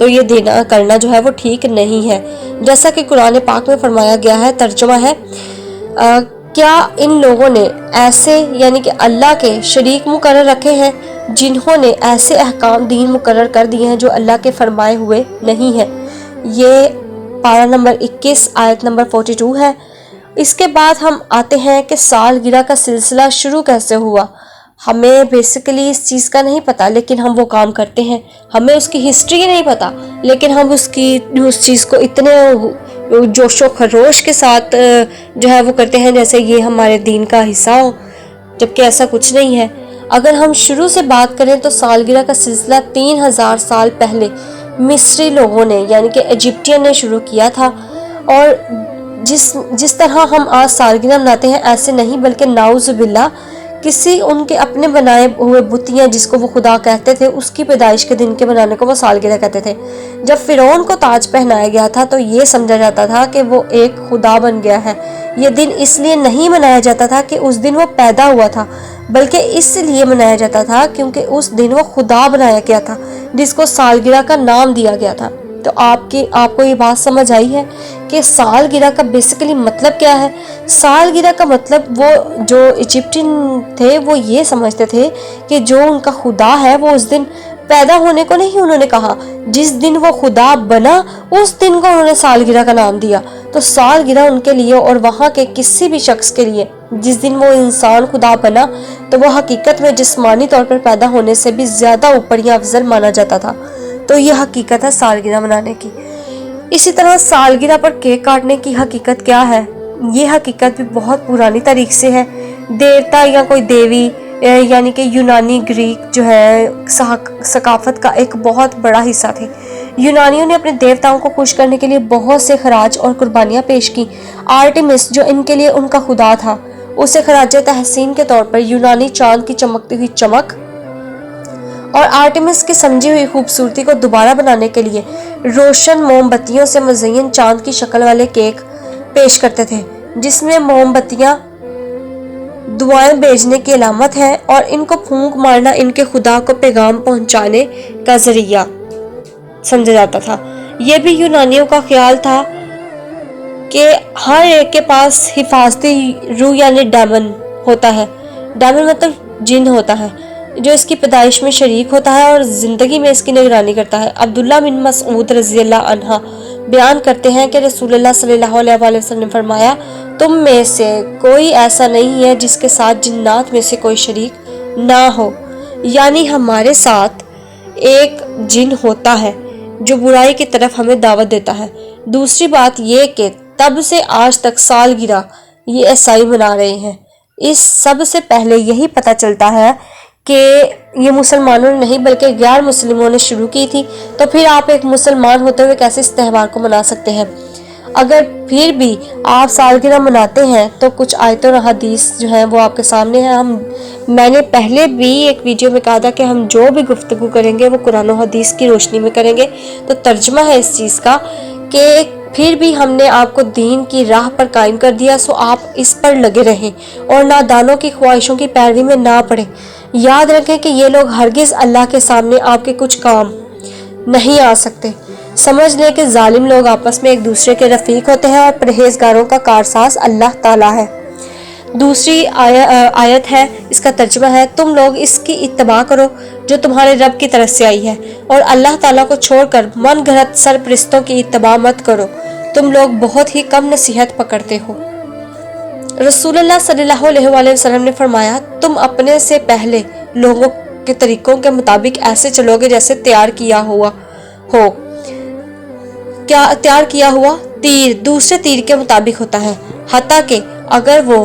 تو یہ دینا کرنا جو ہے وہ ٹھیک نہیں ہے۔ جیسا کہ قرآن پاک میں فرمایا گیا ہے، ترجمہ ہے، کیا ان لوگوں نے ایسے یعنی کہ اللہ کے شریک مقرر رکھے ہیں جنہوں نے ایسے احکام دین مقرر کر دیے ہیں جو اللہ کے فرمائے ہوئے نہیں ہیں۔ یہ پارہ نمبر 21 آیت نمبر 42 ہے۔ اس کے بعد ہم آتے ہیں کہ سالگرہ کا سلسلہ شروع کیسے ہوا۔ ہمیں بیسیکلی اس چیز کا نہیں پتا، لیکن ہم وہ کام کرتے ہیں۔ ہمیں اس کی ہسٹری نہیں پتا، لیکن ہم اس چیز کو اتنے جوش و خروش کے ساتھ جو ہے وہ کرتے ہیں جیسے یہ ہمارے دین کا حصہ ہو، جبکہ ایسا کچھ نہیں ہے۔ اگر ہم شروع سے بات کریں تو سالگرہ کا سلسلہ 3000 سال پہلے مصری لوگوں نے یعنی کہ ایجپٹین نے شروع کیا تھا، اور جس طرح ہم آج سالگرہ مناتے ہیں ایسے نہیں، بلکہ نعوذ باللہ کسی ان کے اپنے بنائے ہوئے بتیاں جس کو وہ خدا کہتے تھے، اس کی پیدائش کے دن کے منانے کو وہ سالگرہ کہتے تھے۔ جب فرعون کو تاج پہنایا گیا تھا تو یہ سمجھا جاتا تھا کہ وہ ایک خدا بن گیا ہے۔ یہ دن اس لیے نہیں منایا جاتا تھا کہ اس دن وہ پیدا ہوا تھا، بلکہ اس لیے منایا جاتا تھا کیونکہ اس دن وہ خدا بنایا گیا تھا، جس کو سالگرہ کا نام دیا گیا تھا۔ تو آپ کو یہ بات سمجھ آئی ہے کہ سالگرہ کا بیسیکلی مطلب کیا ہے۔ سالگرہ کا مطلب وہ جو ایجپٹین تھے وہ یہ سمجھتے تھے کہ جو ان کا خدا ہے وہ اس دن پیدا ہونے کو نہیں انہوں نے کہا، جس دن وہ خدا بنا اس دن کو انہوں نے سالگرہ کا نام دیا۔ تو سالگرہ ان کے لیے اور وہاں کے کسی بھی شخص کے لیے جس دن وہ انسان خدا بنا تو وہ حقیقت میں جسمانی طور پر پیدا ہونے سے بھی زیادہ اوپر یا افضل مانا جاتا تھا۔ تو یہ حقیقت ہے سالگرہ منانے کی۔ اسی طرح سالگرہ پر کیک کاٹنے کی حقیقت کیا ہے؟ یہ حقیقت بھی بہت پرانی تاریخ سے ہے۔ دیوتا یا کوئی دیوی یعنی کہ یونانی گریک جو ہے ثقافت کا ایک بہت بڑا حصہ تھے۔ یونانیوں نے اپنے دیوتاؤں کو خوش کرنے کے لیے بہت سے خراج اور قربانیاں پیش کی۔ آرٹیمس جو ان کے لیے ان کا خدا تھا، اسے خراج تحسین کے طور پر یونانی چاند کی چمکتی ہوئی چمک اور آرٹیمس کی سمجھی ہوئی خوبصورتی کو دوبارہ بنانے کے لیے روشن موم بتیوں سے مزین چاند کی شکل والے کیک پیش کرتے تھے، جس میں موم بتیاں دعائیں بھیجنے کی علامت ہے اور ان کو پھونک مارنا ان کے خدا کو پیغام پہنچانے کا ذریعہ سمجھا جاتا تھا۔ یہ بھی یونانیوں کا خیال تھا کہ ہر ایک کے پاس حفاظتی روح یعنی ڈیمن ہوتا ہے۔ ڈیمن مطلب جن ہوتا ہے جو اس کی پیدائش میں شریک ہوتا ہے اور زندگی میں اس کی نگرانی کرتا ہے۔ عبداللہ بن مسعود رضی اللہ عنہ بیان کرتے ہیں کہ رسول اللہ صلی اللہ علیہ وآلہ وسلم نے فرمایا، تم میں سے کوئی ایسا نہیں ہے جس کے ساتھ جنات میں سے کوئی شریک نہ ہو، یعنی ہمارے ساتھ ایک جن ہوتا ہے جو برائی کی طرف ہمیں دعوت دیتا ہے۔ دوسری بات یہ کہ تب سے آج تک سالگرہ یہ عیسائی منا رہے ہیں۔ اس سب سے پہلے یہی پتہ چلتا ہے کہ یہ مسلمانوں نے نہیں بلکہ غیر مسلموں نے شروع کی تھی، تو پھر آپ ایک مسلمان ہوتے ہوئے کیسے اس تہوار کو منا سکتے ہیں؟ اگر پھر بھی آپ سالگرہ مناتے ہیں تو کچھ آیت اور حدیث جو ہیں وہ آپ کے سامنے ہیں۔ میں نے پہلے بھی ایک ویڈیو میں کہا تھا کہ ہم جو بھی گفتگو کریں گے وہ قرآن و حدیث کی روشنی میں کریں گے، تو ترجمہ ہے اس چیز کا کہ پھر بھی ہم نے آپ کو دین کی راہ پر قائم کر دیا، سو آپ اس پر لگے رہیں اور نادانوں کی خواہشوں کی پیروی میں نہ پڑیں۔ یاد رکھیں کہ یہ لوگ ہرگز اللہ کے سامنے آپ کے کچھ کام نہیں آ سکتے۔ سمجھ لیں کہ ظالم لوگ آپس میں ایک دوسرے کے رفیق ہوتے ہیں اور پرہیزگاروں کا کارساز اللہ تعالیٰ ہے۔ دوسری آیت ہے، اس کا ترجمہ ہے، تم لوگ اس کی اتباع کرو جو تمہارے رب کی طرف سے آئی ہے، اور اللہ تعالیٰ کو چھوڑ کر من گھڑت سرپرستوں کی اتباع مت کرو، تم لوگ بہت ہی کم نصیحت پکڑتے ہو۔ رسول اللہ صلی اللہ علیہ وآلہ وسلم نے فرمایا، تم اپنے سے پہلے لوگوں کے طریقوں کے مطابق ایسے چلو گے جیسے تیار کیا ہوا تیر دوسرے تیر کے مطابق ہوتا ہے، حتیٰ کہ اگر وہ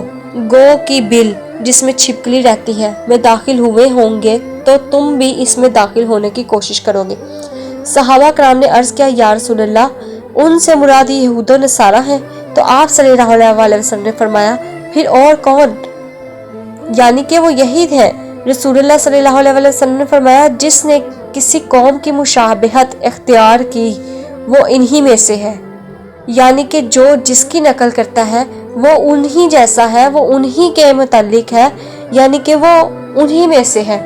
گو کی بل جس میں چھپکلی رہتی ہے میں داخل ہوئے ہوں گے تو تم بھی اس میں داخل ہونے کی کوشش کرو گے۔ صحابہ کرام نے عرض کیا، یا رسول اللہ، ان سے مراد یہود و نصارہ ہیں؟ تو آپ صلی اللہ علیہ وآلہ وسلم نے فرمایا، پھر اور کون؟ یعنی کہ وہ یہی ہیں۔ رسول اللہ صلی اللہ علیہ وآلہ وسلم نے فرمایا، جس نے کسی قوم کی مشابہت اختیار کی وہ انہی میں سے ہے، یعنی کہ جو جس کی نقل کرتا ہے وہ انہی جیسا ہے، وہ انہی کے متعلق ہے، یعنی کہ وہ انہی میں سے ہے۔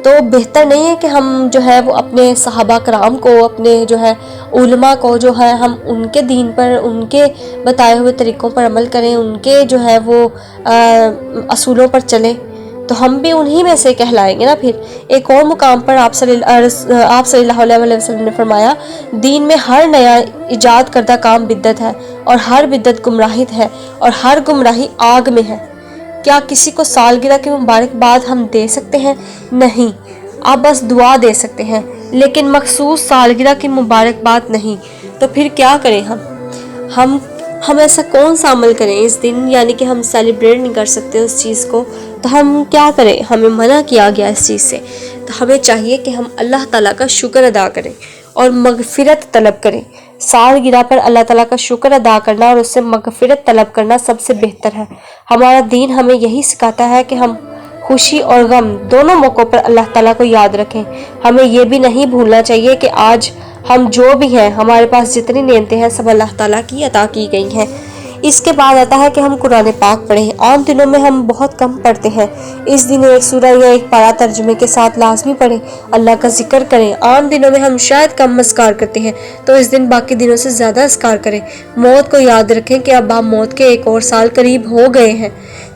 تو بہتر نہیں ہے کہ ہم جو ہے وہ اپنے صحابہ کرام کو، اپنے جو ہے علماء کو جو ہے ہم ان کے دین پر، ان کے بتائے ہوئے طریقوں پر عمل کریں، ان کے جو ہے وہ اصولوں پر چلیں، تو ہم بھی انہی میں سے کہلائیں گے نا پھر۔ ایک اور مقام پر آپ صلی اللہ علیہ وسلم نے فرمایا، دین میں ہر نیا ایجاد کردہ کام بدعت ہے، اور ہر بدعت گمراہی ہے، اور ہر گمراہی آگ میں ہے۔ کیا کسی کو سالگرہ کی مبارکباد ہم دے سکتے ہیں؟ نہیں، آپ بس دعا دے سکتے ہیں، لیکن مخصوص سالگرہ کی مبارکباد نہیں۔ تو پھر کیا کریں ہم ایسا کون سا عمل کریں اس دن، یعنی کہ ہم سیلیبریٹ نہیں کر سکتے اس چیز کو، تو ہم کیا کریں؟ ہمیں منع کیا گیا اس چیز سے، تو ہمیں چاہیے کہ ہم اللہ تعالیٰ کا شکر ادا کریں اور مغفرت طلب کریں۔ سالگرہ پر اللہ تعالیٰ کا شکر ادا کرنا اور اس سے مغفرت طلب کرنا سب سے بہتر ہے۔ ہمارا دین ہمیں یہی سکھاتا ہے کہ ہم خوشی اور غم دونوں موقعوں پر اللہ تعالیٰ کو یاد رکھیں۔ ہمیں یہ بھی نہیں بھولنا چاہیے کہ آج ہم جو بھی ہیں، ہمارے پاس جتنی نعمتیں ہیں، سب اللہ تعالیٰ کی عطا کی گئی ہیں۔ اس کے بعد آتا ہے کہ ہم قرآن پاک پڑھیں۔ عام دنوں میں ہم بہت کم پڑھتے ہیں، اس دن ایک سورہ یا ایک پارہ ترجمے کے ساتھ لازمی پڑھیں، اللہ کا ذکر کریں۔ عام دنوں میں ہم شاید کم اذکار کرتے ہیں، تو اس دن باقی دنوں سے زیادہ اذکار کریں۔ موت کو یاد رکھیں کہ اب آپ موت کے ایک اور سال قریب ہو گئے ہیں۔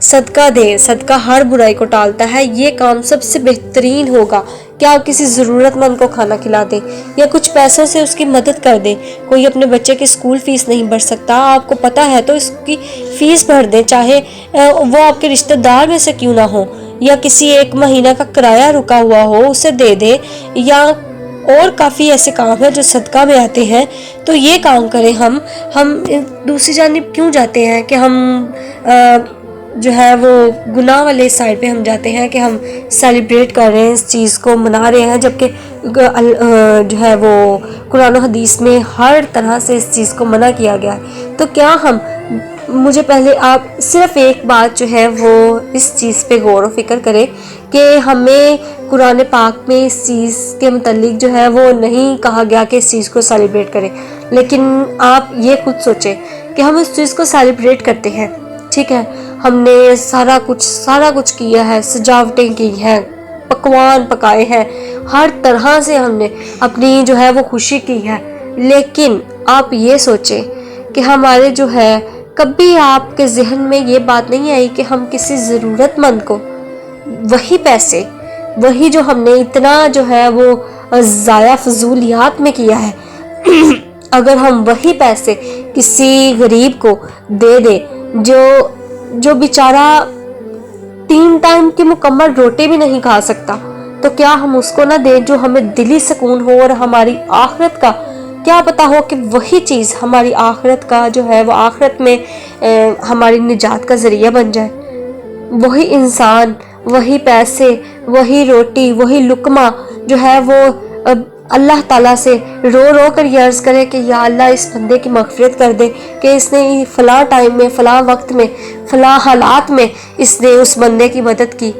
صدقہ دیں، صدقہ ہر برائی کو ٹالتا ہے، یہ کام سب سے بہترین ہوگا کہ آپ کسی ضرورت مند کو کھانا کھلا دیں یا کچھ پیسوں سے اس کی مدد کر دیں۔ کوئی اپنے بچے کی اسکول فیس نہیں بھر سکتا، آپ کو پتہ ہے، تو اس کی فیس بھر دیں، چاہے وہ آپ کے رشتہ دار میں سے کیوں نہ ہو، یا کسی ایک مہینہ کا کرایہ رکا ہوا ہو اسے دے دیں، یا اور کافی ایسے کام ہیں جو صدقہ میں آتے ہیں، تو یہ کام کریں۔ ہم دوسری جانب کیوں جاتے ہیں کہ ہم جو ہے وہ گناہ والے سائڈ پہ ہم جاتے ہیں کہ ہم سیلیبریٹ کر رہے ہیں، اس چیز کو منا رہے ہیں، جبکہ جو ہے وہ قرآن و حدیث میں ہر طرح سے اس چیز کو منع کیا گیا ہے۔ تو کیا مجھے پہلے آپ صرف ایک بات جو ہے وہ اس چیز پہ غور و فکر کریں کہ ہمیں قرآن پاک میں اس چیز کے متعلق جو ہے وہ نہیں کہا گیا کہ اس چیز کو سیلیبریٹ کریں، لیکن آپ یہ خود سوچیں کہ ہم اس چیز کو سیلیبریٹ کرتے ہیں، ٹھیک ہے، ہم نے سارا کچھ کیا ہے، سجاوٹیں کی ہیں، پکوان پکائے ہیں، ہر طرح سے ہم نے اپنی جو ہے وہ خوشی کی ہے، لیکن آپ یہ سوچیں کہ ہمارے جو ہے کبھی آپ کے ذہن میں یہ بات نہیں آئی کہ ہم کسی ضرورت مند کو وہی پیسے، وہی جو ہم نے اتنا جو ہے وہ ضائع فضولیات میں کیا ہے، اگر ہم وہی پیسے کسی غریب کو دے دیں جو بیچارہ 3 ٹائم کی مکمل روٹی بھی نہیں کھا سکتا، تو کیا ہم اس کو نہ دیں جو ہمیں دلی سکون ہو اور ہماری آخرت کا کیا پتا ہو کہ وہی چیز ہماری آخرت کا جو ہے وہ آخرت میں ہماری نجات کا ذریعہ بن جائے۔ وہی انسان، وہی پیسے، وہی روٹی، وہی لقمہ جو ہے وہ اللہ تعالیٰ سے رو رو کر یہ عرض کرے کہ یا اللہ اس بندے کی مغفرت کر دے کہ اس نے فلاں ٹائم میں، فلاں وقت میں، فلاں حالات میں اس نے اس بندے کی مدد کی۔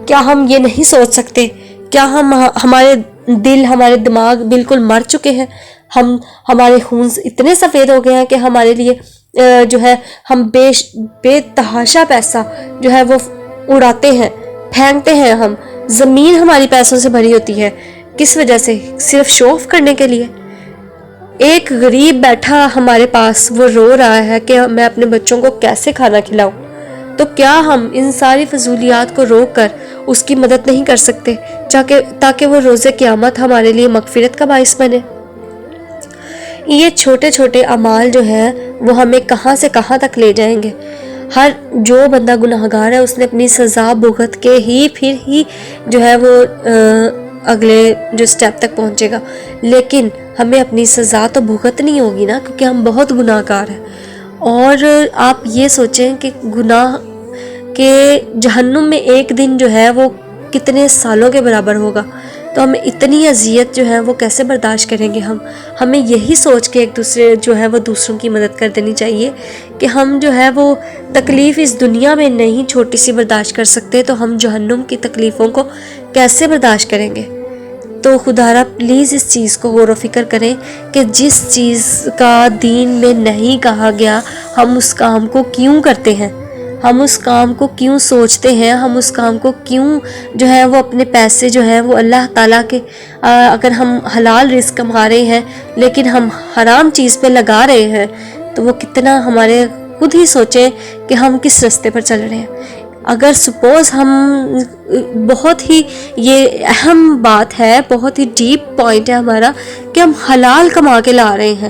کیا ہم یہ نہیں سوچ سکتے؟ کیا ہمارے دل، ہمارے دماغ بالکل مر چکے ہیں؟ ہمارے خون اتنے سفید ہو گئے ہیں کہ ہمارے لیے جو ہے ہم بے تحاشا پیسہ جو ہے وہ اڑاتے ہیں، پھینکتے ہیں۔ ہم زمین ہماری پیسوں سے بھری ہوتی ہے، کس وجہ سے؟ صرف شو آف کرنے کے لیے۔ ایک غریب بیٹھا ہمارے پاس، وہ رو رہا ہے کہ میں اپنے بچوں کو کیسے کھانا کھلاؤں، تو کیا ہم ان ساری فضولیات کو روک کر اس کی مدد نہیں کر سکتے تاکہ وہ روز قیامت ہمارے لیے مغفرت کا باعث بنے؟ یہ چھوٹے چھوٹے اعمال جو ہیں وہ ہمیں کہاں سے کہاں تک لے جائیں گے۔ ہر جو بندہ گناہگار ہے اس نے اپنی سزا بھگت کے ہی پھر ہی جو ہے وہ اگلے جو سٹیپ تک پہنچے گا، لیکن ہمیں اپنی سزا تو بھگتنی ہوگی نا، کیونکہ ہم بہت گناہ گار ہیں۔ اور آپ یہ سوچیں کہ گناہ کے جہنم میں ایک دن جو ہے وہ کتنے سالوں کے برابر ہوگا، تو ہمیں اتنی اذیت جو ہے وہ کیسے برداشت کریں گے؟ ہمیں یہی سوچ کے ایک دوسرے جو ہے وہ دوسروں کی مدد کر دینی چاہیے کہ ہم جو ہے وہ تکلیف اس دنیا میں نہیں چھوٹی سی برداشت کر سکتے، تو ہم جہنم کی تکلیفوں کو کیسے برداشت کریں گے؟ تو خدارا پلیز اس چیز کو غور و فکر کریں کہ جس چیز کا دین میں نہیں کہا گیا ہم اس کام کو کیوں کرتے ہیں۔ ہم اس کام کو کیوں سوچتے ہیں، ہم اس کام کو کیوں جو ہے وہ اپنے پیسے جو ہے وہ اللہ تعالیٰ کے اگر ہم حلال رزق کما رہے ہیں لیکن ہم حرام چیز پہ لگا رہے ہیں تو وہ کتنا ہمارے خود ہی سوچیں کہ ہم کس راستے پر چل رہے ہیں۔ اگر سپوز ہم بہت ہی یہ اہم بات ہے، بہت ہی ڈیپ پوائنٹ ہے ہمارا کہ ہم حلال کما کے لا رہے ہیں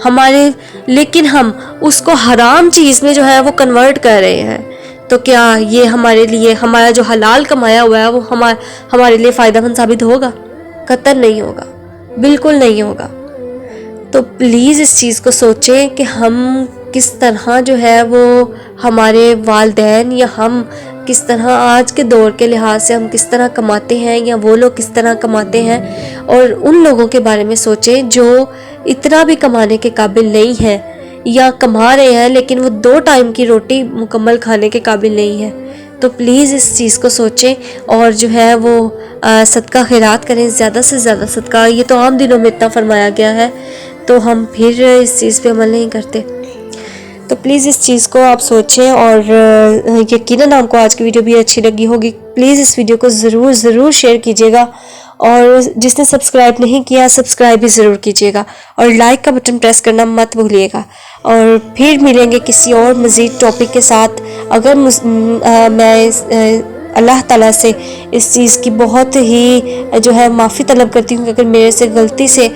ہمارے، لیکن ہم اس کو حرام چیز میں جو ہے وہ کنورٹ کر رہے ہیں، تو کیا یہ ہمارے لیے ہمارا جو حلال کمایا ہوا ہے وہ ہمارے لیے فائدہ مند ثابت ہوگا؟ قطعاً نہیں ہوگا، بالکل نہیں ہوگا۔ تو پلیز اس چیز کو سوچیں کہ ہم کس طرح جو ہے وہ ہمارے والدین یا ہم کس طرح آج کے دور کے لحاظ سے ہم کس طرح کماتے ہیں یا وہ لوگ کس طرح کماتے ہیں، اور ان لوگوں کے بارے میں سوچیں جو اتنا بھی کمانے کے قابل نہیں ہیں یا کما رہے ہیں لیکن وہ 2 ٹائم کی روٹی مکمل کھانے کے قابل نہیں ہے۔ تو پلیز اس چیز کو سوچیں اور جو ہے وہ صدقہ خیرات کریں، زیادہ سے زیادہ صدقہ۔ یہ تو عام دنوں میں اتنا فرمایا گیا ہے تو ہم پھر اس چیز پہ عمل نہیں کرتے۔ تو پلیز اس چیز کو آپ سوچیں، اور یقیناً آپ کو آج کی ویڈیو بھی اچھی لگی ہوگی۔ پلیز اس ویڈیو کو ضرور شیئر کیجیے گا، اور جس نے سبسکرائب نہیں کیا سبسکرائب بھی ضرور کیجیے گا، اور لائک کا بٹن پریس کرنا مت بھولیے گا۔ اور پھر ملیں گے کسی اور مزید ٹاپک کے ساتھ۔ اگر میں اللہ تعالیٰ سے اس چیز کی بہت ہی جو ہے معافی طلب کرتی ہوں کہ اگر میرے سے غلطی سے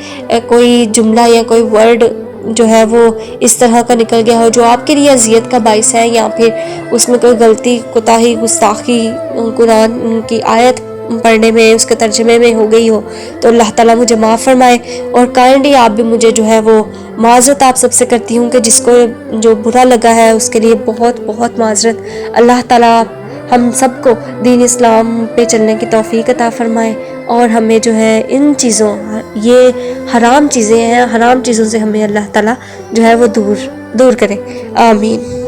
کوئی جملہ یا کوئی ورڈ جو ہے وہ اس طرح کا نکل گیا ہو جو آپ کے لیے اذیت کا باعث ہے، یا پھر اس میں کوئی غلطی، کوتاہی، گستاخی قرآن کی آیت پڑھنے میں، اس کے ترجمے میں ہو گئی ہو، تو اللہ تعالیٰ مجھے معاف فرمائے۔ اور کائنڈلی آپ بھی مجھے جو ہے وہ معذرت آپ سب سے کرتی ہوں کہ جس کو جو برا لگا ہے اس کے لیے بہت بہت معذرت۔ اللہ تعالیٰ ہم سب کو دین اسلام پہ چلنے کی توفیق عطا فرمائے، اور ہمیں جو ہے ان چیزوں، یہ حرام چیزیں ہیں، حرام چیزوں سے ہمیں اللہ تعالیٰ جو ہے وہ دور کرے۔ آمین۔